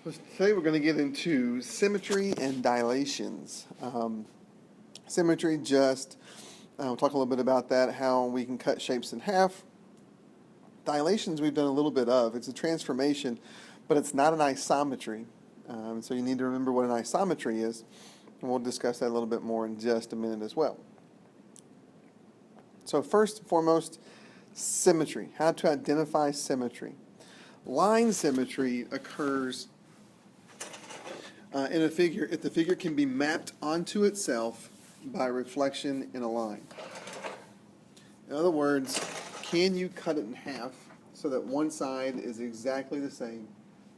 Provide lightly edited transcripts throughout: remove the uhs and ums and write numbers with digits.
Today we're going to get into symmetry and dilations. Symmetry, we'll talk a little bit about that, how we can cut shapes in half. Dilations we've done a little bit of. It's a transformation, but it's not an isometry. So you need to remember what an isometry is, and we'll discuss that a little bit more in just a minute as well. So first and foremost, symmetry. How to identify symmetry. Line symmetry occurs in a figure if the figure can be mapped onto itself by reflection in a line. In other words, can you cut it in half so that one side is exactly the same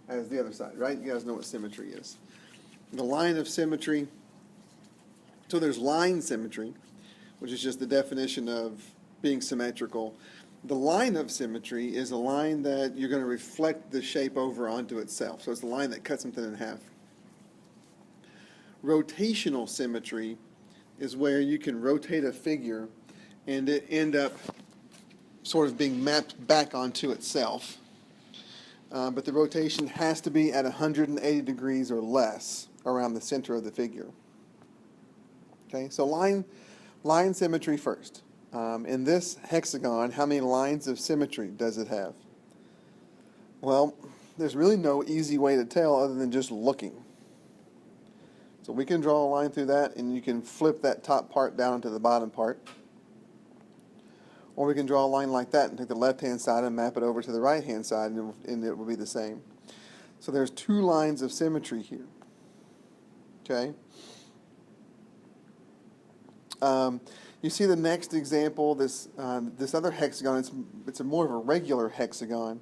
as the other side, right? You guys know what symmetry is. The line of symmetry, so there's line symmetry, which is just the definition of being symmetrical. The line of symmetry is a line that you're going to reflect the shape over onto itself. So it's the line that cuts something in half. Rotational symmetry is where you can rotate a figure and it end up sort of being mapped back onto itself. But the rotation has to be at 180 degrees or less around the center of the figure. Okay, so line symmetry first. In this hexagon, how many lines of symmetry does it have? Well, there's really no easy way to tell other than just looking. So we can draw a line through that, and you can flip that top part down into the bottom part. Or we can draw a line like that and take the left-hand side and map it over to the right-hand side, and it will be the same. So there's two lines of symmetry here. Okay? You see the next example, this other hexagon, it's more of a regular hexagon.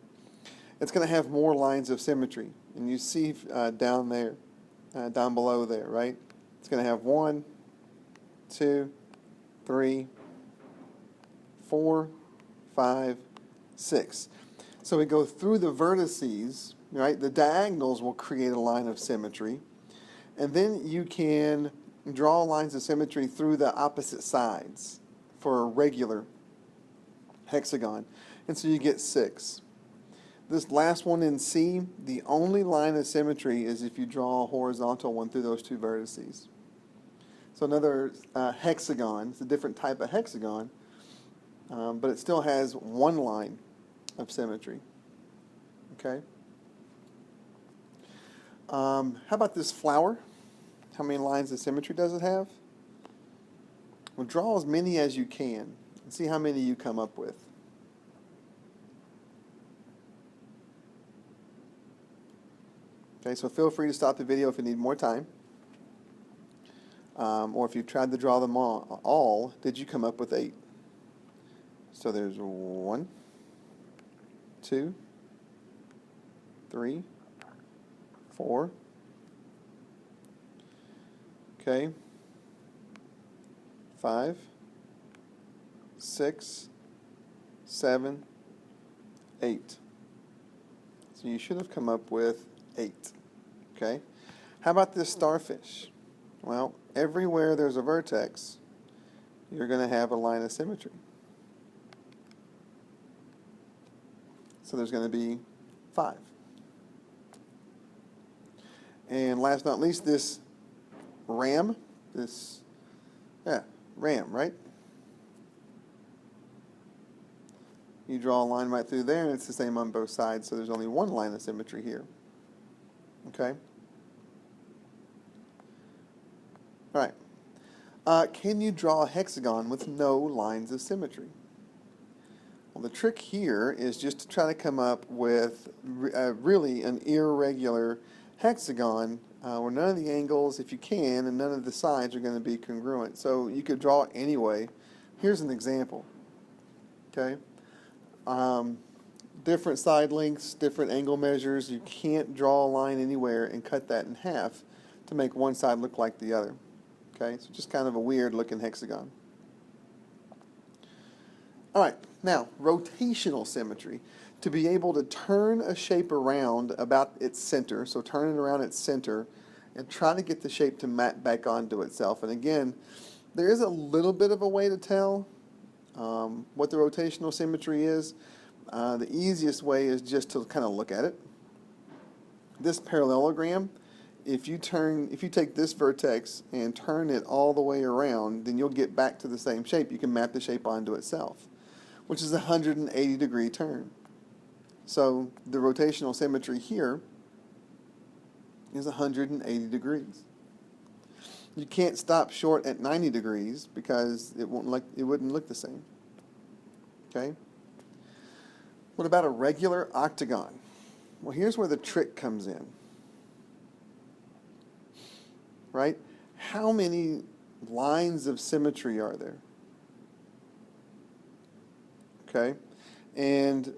It's going to have more lines of symmetry. And you see down there, down below there, right? It's going to have 1, 2, 3, 4, 5, 6. So we go through the vertices, right? The diagonals will create a line of symmetry. And then you can draw lines of symmetry through the opposite sides for a regular hexagon. And so you get 6. This last one in C, the only line of symmetry is if you draw a horizontal one through those two vertices. So another hexagon, it's a different type of hexagon, but it still has one line of symmetry. Okay? How about this flower? How many lines of symmetry does it have? Well, draw as many as you can and see how many you come up with. Okay, so feel free to stop the video if you need more time. Or if you've tried to draw them all, did you come up with 8? So there's 1, 2, 3, 4. Okay. 5, 6, 7, 8. So you should have come up with 8. Okay. How about this starfish? Well, everywhere there's a vertex, you're going to have a line of symmetry. So there's going to be 5. And last but not least, this ram, ram, right? You draw a line right through there, and it's the same on both sides, so there's only one line of symmetry here. Okay? All right. Can you draw a hexagon with no lines of symmetry? Well, the trick here is just to try to come up with really an irregular hexagon where none of the angles, if you can, and none of the sides are going to be congruent. So you could draw it anyway. Here's an example. Okay? Different side lengths, different angle measures. You can't draw a line anywhere and cut that in half to make one side look like the other. Okay? So just kind of a weird looking hexagon. All right, now, rotational symmetry. To be able to turn a shape around about its center, so turn it around its center, and try to get the shape to map back onto itself. And again, there is a little bit of a way to tell what the rotational symmetry is. The easiest way is just to kind of look at it. This parallelogram, if you take this vertex and turn it all the way around, then you'll get back to the same shape. You can map the shape onto itself, which is a 180-degree turn. So the rotational symmetry here is 180 degrees. You can't stop short at 90 degrees because it wouldn't look the same. Okay? What about a regular octagon? Well, here's where the trick comes in. Right? How many lines of symmetry are there? Okay? And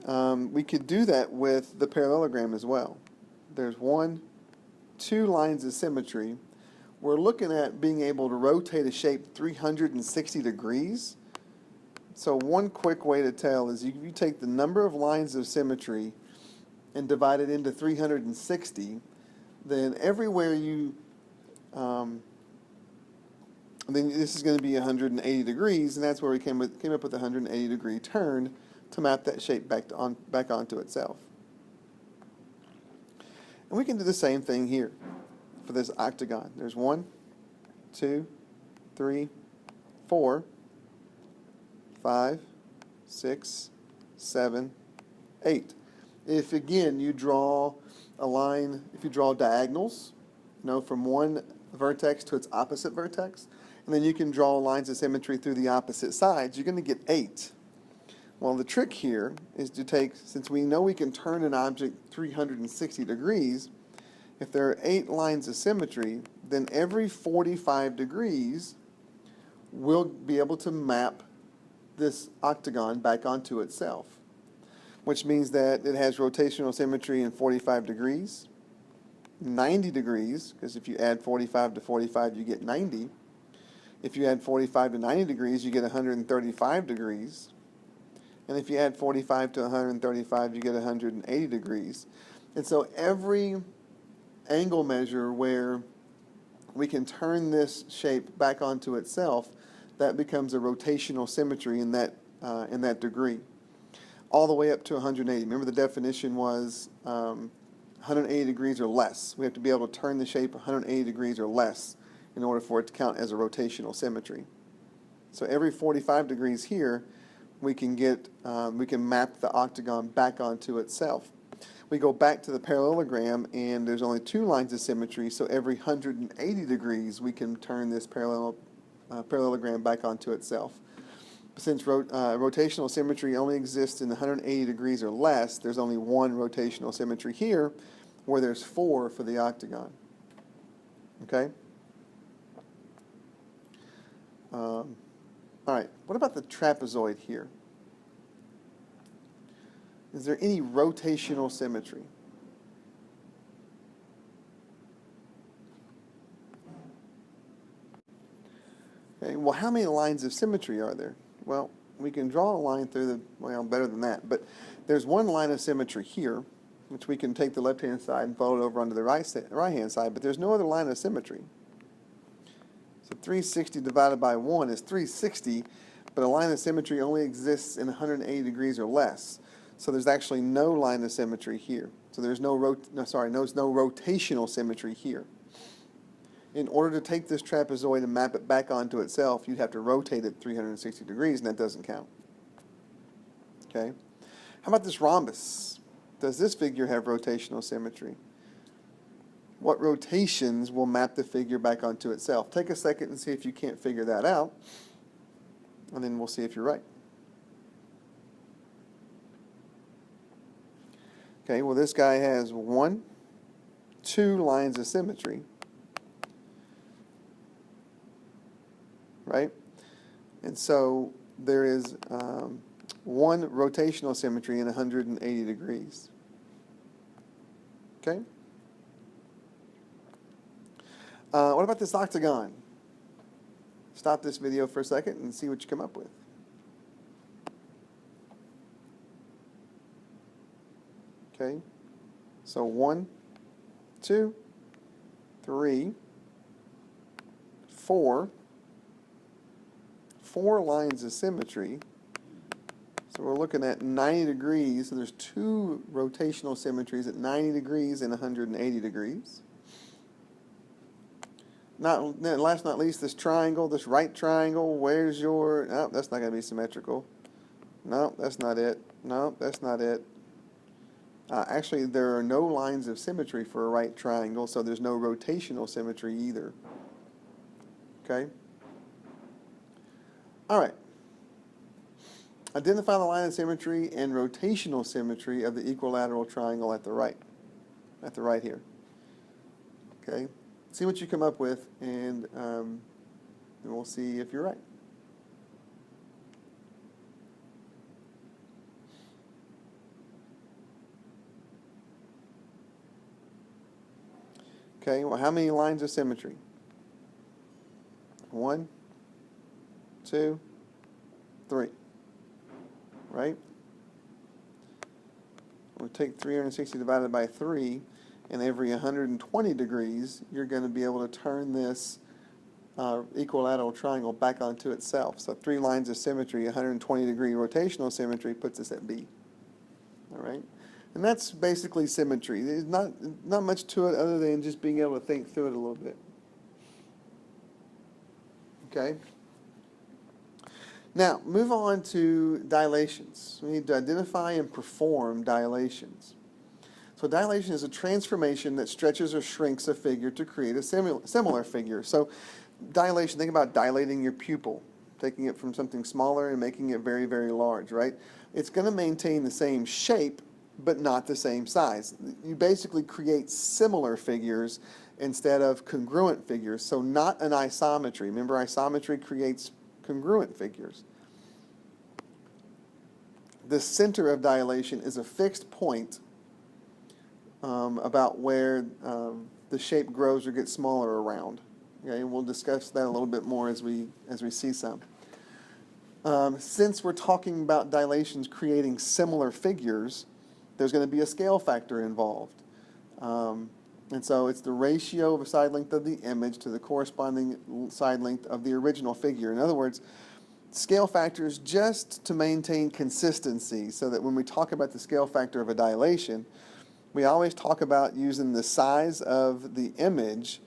we could do that with the parallelogram as well. There's 1, 2 lines of symmetry. We're looking at being able to rotate a shape 360 degrees. So one quick way to tell is if you take the number of lines of symmetry and divide it into 360, then everywhere then this is going to be 180 degrees, and that's where we came up with a 180-degree turn to map that shape back onto itself. And we can do the same thing here for this octagon. There's 1, 2, 3, 4, 5, 6, 7, 8. If again you draw a line, if you draw diagonals, from one vertex to its opposite vertex, and then you can draw lines of symmetry through the opposite sides, you're going to get 8. Well, the trick here is to take, since we know we can turn an object 360 degrees, if there are 8 lines of symmetry, then every 45 degrees we'll be able to map this octagon back onto itself, which means that it has rotational symmetry in 45 degrees, 90 degrees, because if you add 45 to 45 you get 90. If you add 45 to 90 degrees you get 135 degrees. And if you add 45 to 135 you get 180 degrees. And so every angle measure where we can turn this shape back onto itself, that becomes a rotational symmetry in that degree, all the way up to 180. Remember the definition was 180 degrees or less. We have to be able to turn the shape 180 degrees or less in order for it to count as a rotational symmetry. So every 45 degrees here, we can map the octagon back onto itself. We go back to the parallelogram, and there's only 2 lines of symmetry, so every 180 degrees we can turn this parallelogram back onto itself. Since rotational symmetry only exists in 180 degrees or less, there's only 1 rotational symmetry here, where there's 4 for the octagon. Okay? All right, what about the trapezoid here? Is there any rotational symmetry? Okay, well, how many lines of symmetry are there? Well, we can draw a line through better than that, but there's 1 line of symmetry here, which we can take the left-hand side and fold it over onto the right-hand side, but there's no other line of symmetry. So 360 divided by 1 is 360, but a line of symmetry only exists in 180 degrees or less. So there's actually no line of symmetry here. So there's no rotational symmetry here. In order to take this trapezoid and map it back onto itself, you'd have to rotate it 360 degrees, and that doesn't count. Okay? How about this rhombus? Does this figure have rotational symmetry? What rotations will map the figure back onto itself? Take a second and see if you can't figure that out, and then we'll see if you're right. Okay, well, this guy has 1, 2 lines of symmetry, right? And so there is 1 rotational symmetry in 180 degrees. Okay? What about this octagon? Stop this video for a second and see what you come up with. Okay, so 1, 2, 3, 4 lines of symmetry. So we're looking at 90 degrees. So there's two rotational symmetries at 90 degrees and 180 degrees. Last not least, this triangle, this right triangle. Where's your... Oh, that's not going to be symmetrical. No, that's not it. No, that's not it. Actually, there are no lines of symmetry for a right triangle, so there's no rotational symmetry either. Okay? All right. Identify the line of symmetry and rotational symmetry of the equilateral triangle at the right. At the right here. Okay? See what you come up with, and we'll see if you're right. Okay, well, how many lines of symmetry? 1, 2, 3. Right? We'll take 360 divided by 3, and every 120 degrees, you're going to be able to turn this equilateral triangle back onto itself. So 3 lines of symmetry, 120 degree rotational symmetry puts us at B. All right? And that's basically symmetry. There's not much to it other than just being able to think through it a little bit. Okay? Now, move on to dilations. We need to identify and perform dilations. So dilation is a transformation that stretches or shrinks a figure to create a similar figure. So dilation, think about dilating your pupil, taking it from something smaller and making it very, very large, right? It's going to maintain the same shape, but not the same size. You basically create similar figures instead of congruent figures, so not an isometry. Remember, isometry creates congruent figures. The center of dilation is a fixed point about where the shape grows or gets smaller around. Okay, and we'll discuss that a little bit more as we see some. Since we're talking about dilations creating similar figures, there's going to be a scale factor involved. And so it's the ratio of a side length of the image to the corresponding side length of the original figure. In other words, scale factors just to maintain consistency, so that when we talk about the scale factor of a dilation, we always talk about using the size of the image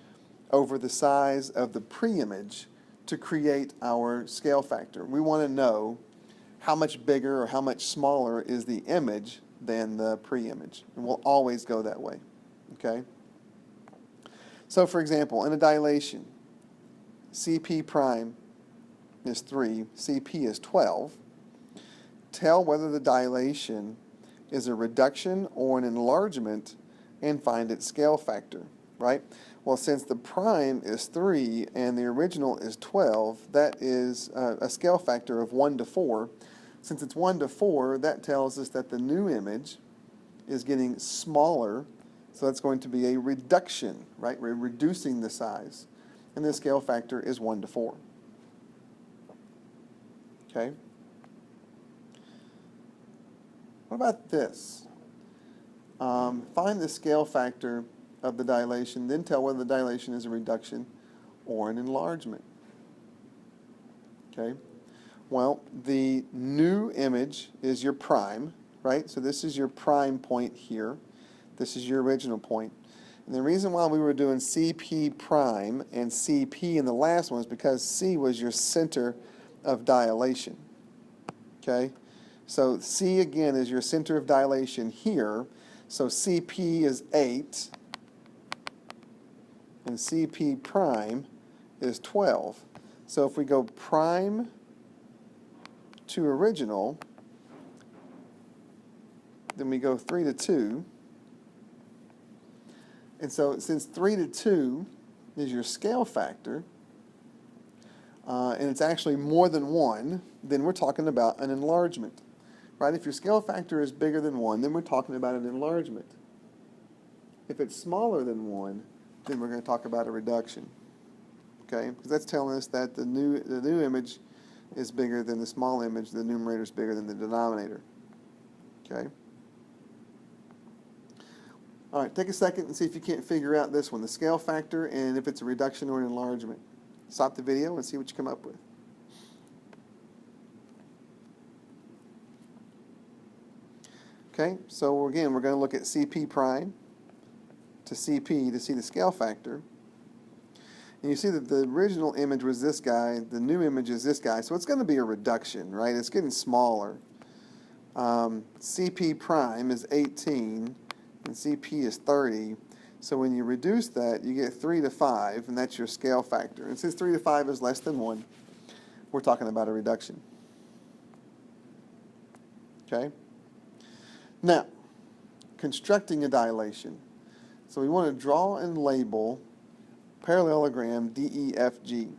over the size of the pre-image to create our scale factor. We want to know how much bigger or how much smaller is the image than the pre-image. And we'll always go that way. Okay? So for example, in a dilation, CP prime is 3, CP is 12. Tell whether the dilation is a reduction or an enlargement and find its scale factor, right? Well, since the prime is 3 and the original is 12, that is a scale factor of 1 to 4. Since it's 1 to 4, that tells us that the new image is getting smaller, so that's going to be a reduction, right? We're reducing the size. And the scale factor is 1 to 4. Okay? What about this? Find the scale factor of the dilation, then tell whether the dilation is a reduction or an enlargement. Okay? Well, the new image is your prime, right? So this is your prime point here. This is your original point. And the reason why we were doing CP prime and CP in the last one is because C was your center of dilation. Okay? So C again is your center of dilation here. So CP is 8 and CP prime is 12. So if we go prime to original, then we go 3 to 2. And so since 3 to 2 is your scale factor, and it's actually more than 1, then we're talking about an enlargement. Right? If your scale factor is bigger than 1, then we're talking about an enlargement. If it's smaller than 1, then we're going to talk about a reduction. Okay? Because that's telling us that the new image is bigger than the small image, the numerator is bigger than the denominator. Okay? All right, take a second and see if you can't figure out this one, the scale factor, and if it's a reduction or an enlargement. Stop the video and see what you come up with. Okay, so again, we're going to look at CP prime to CP to see the scale factor. And you see that the original image was this guy, the new image is this guy, so it's going to be a reduction, right? It's getting smaller. CP prime is 18, and CP is 30. So when you reduce that, you get 3 to 5, and that's your scale factor. And since 3 to 5 is less than 1, we're talking about a reduction. Okay? Now, constructing a dilation. So we want to draw and label parallelogram DEFG.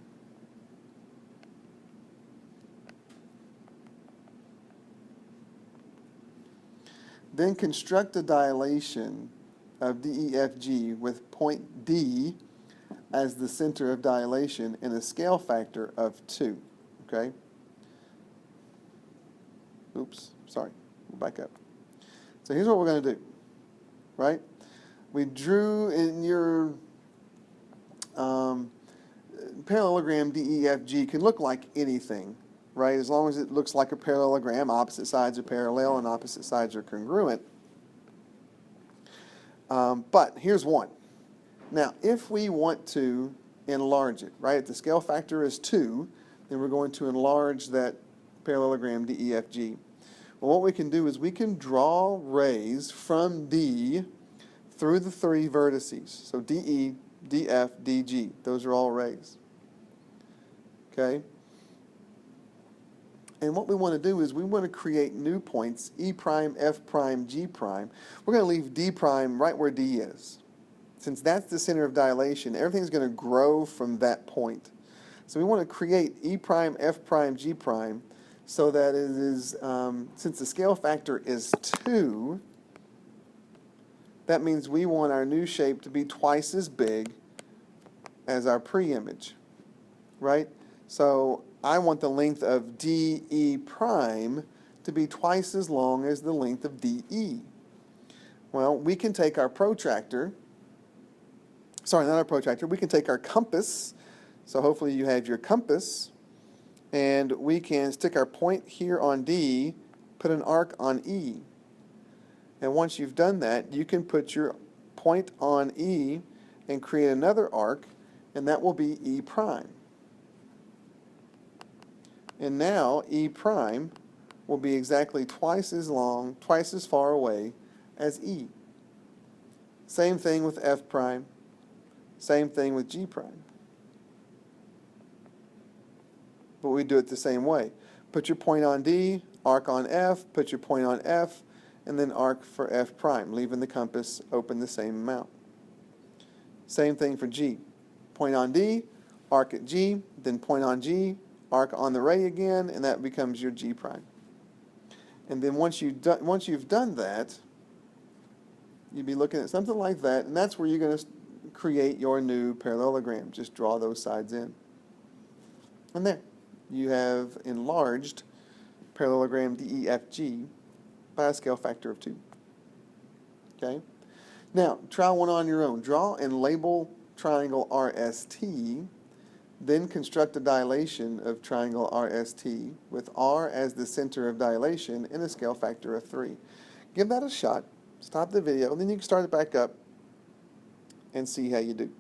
Then construct a dilation of DEFG with point D as the center of dilation and a scale factor of 2. Okay? Oops, sorry. We'll back up. So here's what we're going to do. Right? We drew in your parallelogram DEFG can look like anything, right? As long as it looks like a parallelogram, opposite sides are parallel and opposite sides are congruent. But here's one. Now, if we want to enlarge it, right? If the scale factor is 2, then we're going to enlarge that parallelogram DEFG. Well, what we can do is we can draw rays from D through the 3 vertices. So DE, DF, DG. Those are all rays. Okay? And what we want to do is we want to create new points, E prime, F prime, G prime. We're going to leave D prime right where D is. Since that's the center of dilation, everything's going to grow from that point. So we want to create E prime, F prime, G prime so that it is, since the scale factor is 2, that means we want our new shape to be twice as big as our pre-image, right? So I want the length of DE prime to be twice as long as the length of DE. Well, we can take our protractor, sorry, not our protractor, we can take our compass, so hopefully you have your compass, and we can stick our point here on D, put an arc on E. And once you've done that, you can put your point on E and create another arc, and that will be E prime. And now E prime will be exactly twice as long, twice as far away as E. Same thing with F prime. Same thing with G prime. But we do it the same way. Put your point on D, arc on F, put your point on F, and then arc for F prime, leaving the compass open the same amount. Same thing for G. Point on D, arc at G, then point on G, arc on the ray again, and that becomes your G prime. And then once you've done that, you'd be looking at something like that, and that's where you're going to create your new parallelogram. Just draw those sides in. And there, you have enlarged parallelogram DEFG by a scale factor of 2. Okay? Now, try one on your own. Draw and label triangle RST, then construct a dilation of triangle RST with R as the center of dilation and a scale factor of 3. Give that a shot. Stop the video, and then you can start it back up and see how you do.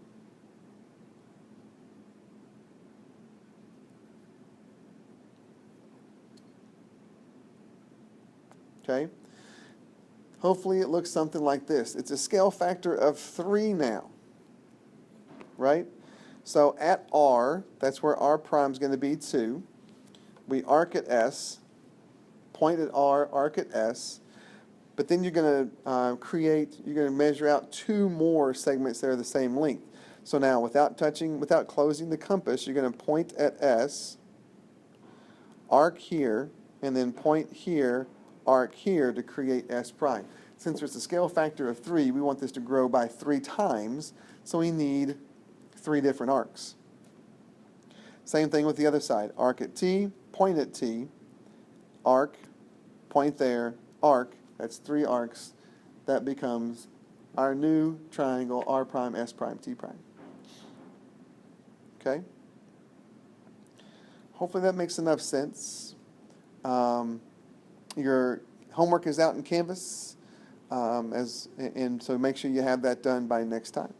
Okay? Hopefully it looks something like this. It's a scale factor of 3 now, right? So at R, that's where R prime is going to be 2. We arc at S, point at R, arc at S, but then you're going to measure out 2 more segments that are the same length. So now without closing the compass, you're going to point at S, arc here, and then point here, arc here to create S prime. Since there's a scale factor of 3, we want this to grow by 3 times, so we need 3 different arcs. Same thing with the other side. Arc at T, point at T, arc, point there, arc. That's 3 arcs. That becomes our new triangle R prime, S prime, T prime. Okay? Hopefully that makes enough sense. Your homework is out in Canvas, and so make sure you have that done by next time.